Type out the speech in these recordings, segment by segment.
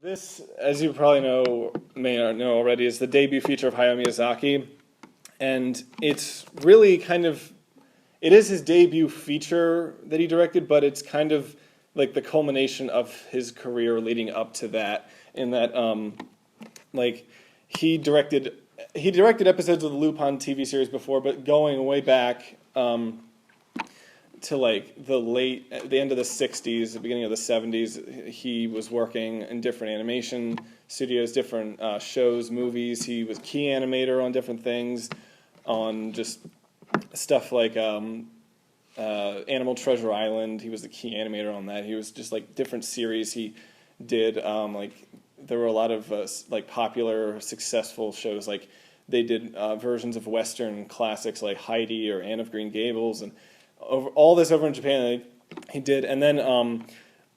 This, as you probably may not know already, is the debut feature of Hayao Miyazaki, and it's really it is his debut feature that he directed, but it's kind of like the culmination of his career leading up to that, in that, like, he directed episodes of the Lupin TV series before, but going way back, to like the end of the 60s, the beginning of the 70s, he was working in different animation studios, different shows, movies. He was key animator on different things, on just stuff like Animal Treasure Island. He was the key animator on that. He was just like different series he did. Like there were a lot of like popular, successful shows. Like they did versions of Western classics like Heidi or Anne of Green Gables, and all this over in Japan he did. And then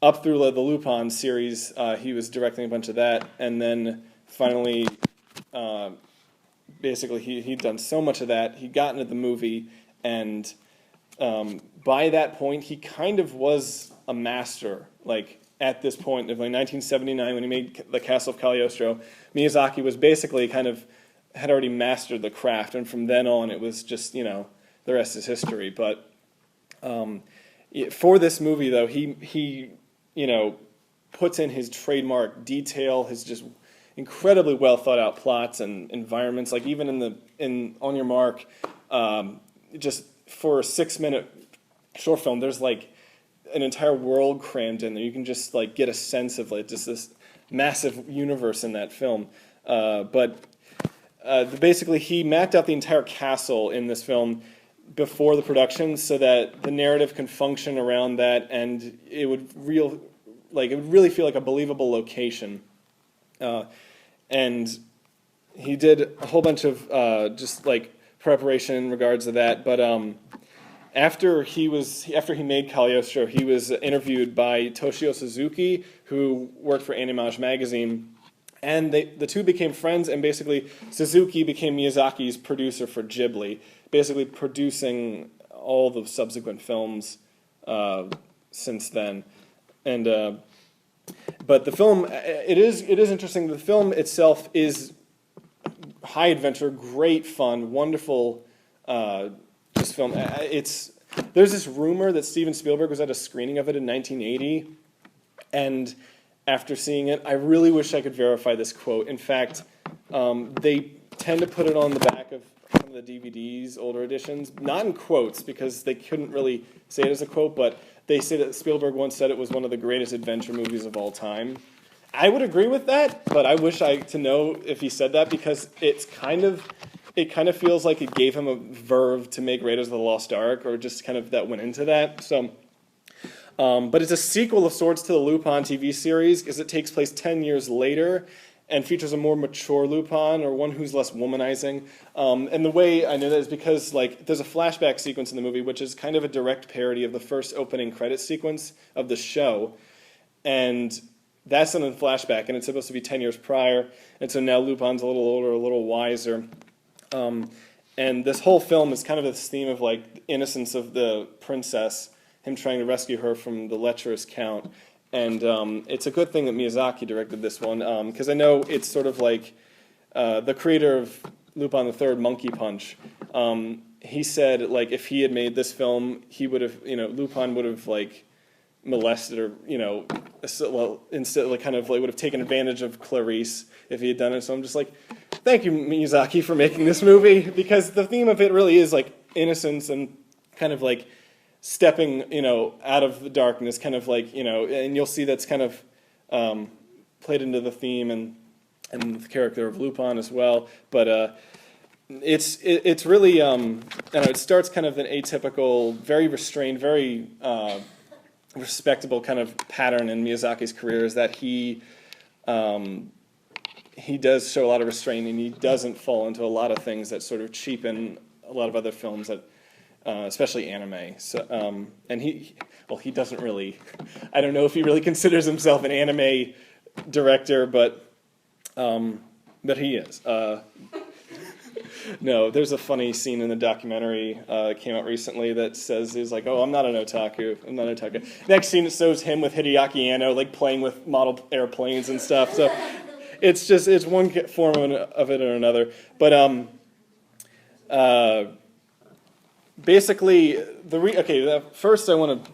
up through the Lupin series, he was directing a bunch of that. And then finally, basically, he'd done so much of that, he got into the movie, and by that point, he kind of was a master. Like, at this point of like 1979, when he made the Castle of Calgiostro, Miyazaki was basically had already mastered the craft, and from then on, it was just, the rest is history. But for this movie, though, he puts in his trademark detail, his just incredibly well thought out plots and environments. Like even in On Your Mark, just for a 6-minute short film, there's like an entire world crammed in there. You can just like get a sense of like just this massive universe in that film. But basically, he mapped out the entire castle in this film before the production, so that the narrative can function around that, and it would really feel like a believable location. And he did a whole bunch of just like preparation in regards to that. But after he made Cagliostro, he was interviewed by Toshio Suzuki, who worked for Animage magazine, and the two became friends. And basically, Suzuki became Miyazaki's producer for Ghibli, basically producing all the subsequent films since then. And but the film, it is interesting. The film itself is high adventure, great fun, wonderful. Just film. There's this rumor that Steven Spielberg was at a screening of it in 1980, and after seeing it, I really wish I could verify this quote. In fact, they tend to put it on the back of some of the DVDs, older editions, not in quotes because they couldn't really say it as a quote, but they say that Spielberg once said it was one of the greatest adventure movies of all time. I would agree with that, but I wish to know if he said that, because it kind of feels like it gave him a verve to make Raiders of the Lost Ark, or just kind of that went into that. So, but it's a sequel of sorts to the Lupin TV series, because it takes place 10 years later and features a more mature Lupin, or one who's less womanizing. And the way I know that is because there's a flashback sequence in the movie, which is kind of a direct parody of the first opening credits sequence of the show. And that's done in flashback, and it's supposed to be 10 years prior. And so now Lupin's a little older, a little wiser. And this whole film is kind of this theme of like the innocence of the princess, him trying to rescue her from the lecherous count. And it's a good thing that Miyazaki directed this one, because I know it's sort of like the creator of Lupin the Third, Monkey Punch. He said like if he had made this film, he would have, Lupin would have like molested her, instead like kind of like would have taken advantage of Clarice if he had done it. So I'm just like, thank you, Miyazaki, for making this movie, because the theme of it really is like innocence and kind of like stepping, out of the darkness, kind of like, and you'll see that's kind of played into the theme and the character of Lupin as well. But it's really, it starts kind of an atypical, very restrained, very respectable kind of pattern in Miyazaki's career, is that he does show a lot of restraint, and he doesn't fall into a lot of things that sort of cheapen a lot of other films that, especially anime. So, and he doesn't really. I don't know if he really considers himself an anime director, but he is. No, there's a funny scene in the documentary that came out recently that says, he's like, oh, I'm not an otaku. I'm not an otaku. Next scene, it shows him with Hideaki Anno, like, playing with model airplanes and stuff. So it's one form of it or another. But basically, first I want to...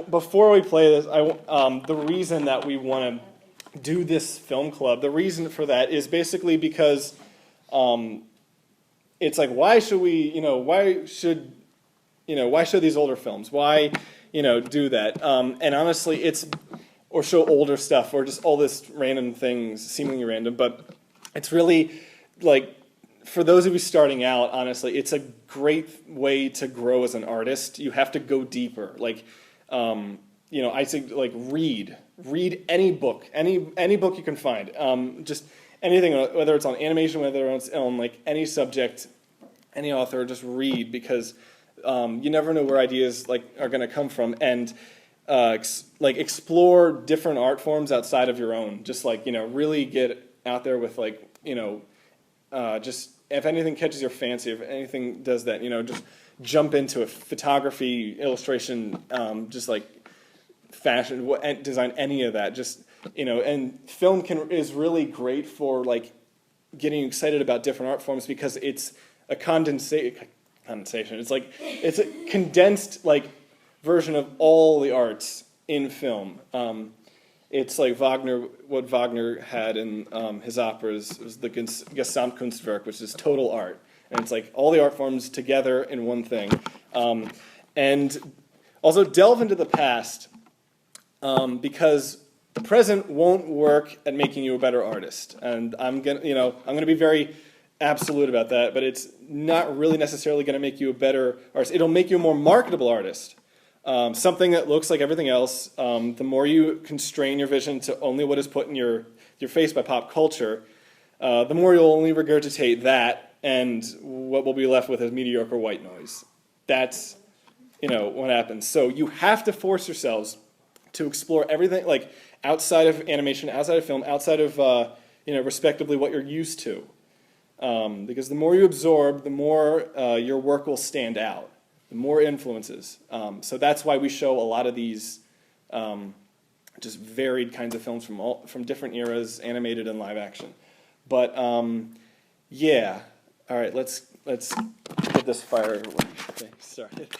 before we play this, the reason that we want to do this film club, the reason for that is basically because it's like, why should these older films? Why, do that? And honestly, or show older stuff, or just all this random things, seemingly random, but it's really, like, for those of you starting out, honestly, it's a great way to grow as an artist. You have to go deeper. Like, I say, like, read any book, any book you can find. Just anything, whether it's on animation, whether it's on, like, any subject, any author, just read, because you never know where ideas, like, are going to come from. And explore different art forms outside of your own. Just, like, really get out there with, like, just if anything catches your fancy, if anything does that, just jump into it. Photography, illustration, just like fashion, design, any of that. Just, and film is really great for, like, getting excited about different art forms, because it's a condensation. It's a condensed, like, version of all the arts in film. It's like what Wagner had in his operas was the Gesamtkunstwerk, which is total art. And it's like all the art forms together in one thing. And also delve into the past, because the present won't work at making you a better artist. And I'm gonna be very absolute about that, but it's not really necessarily going to make you a better artist. It'll make you a more marketable artist. Something that looks like everything else. The more you constrain your vision to only what is put in your face by pop culture, the more you'll only regurgitate that, and what will be left with is mediocre white noise. That's what happens. So you have to force yourselves to explore everything, like, outside of animation, outside of film, outside of respectively what you're used to. Because the more you absorb, the more your work will stand out. More influences. So that's why we show a lot of these just varied kinds of films from different eras, animated and live action. But yeah, all right, let's get this fire thing started.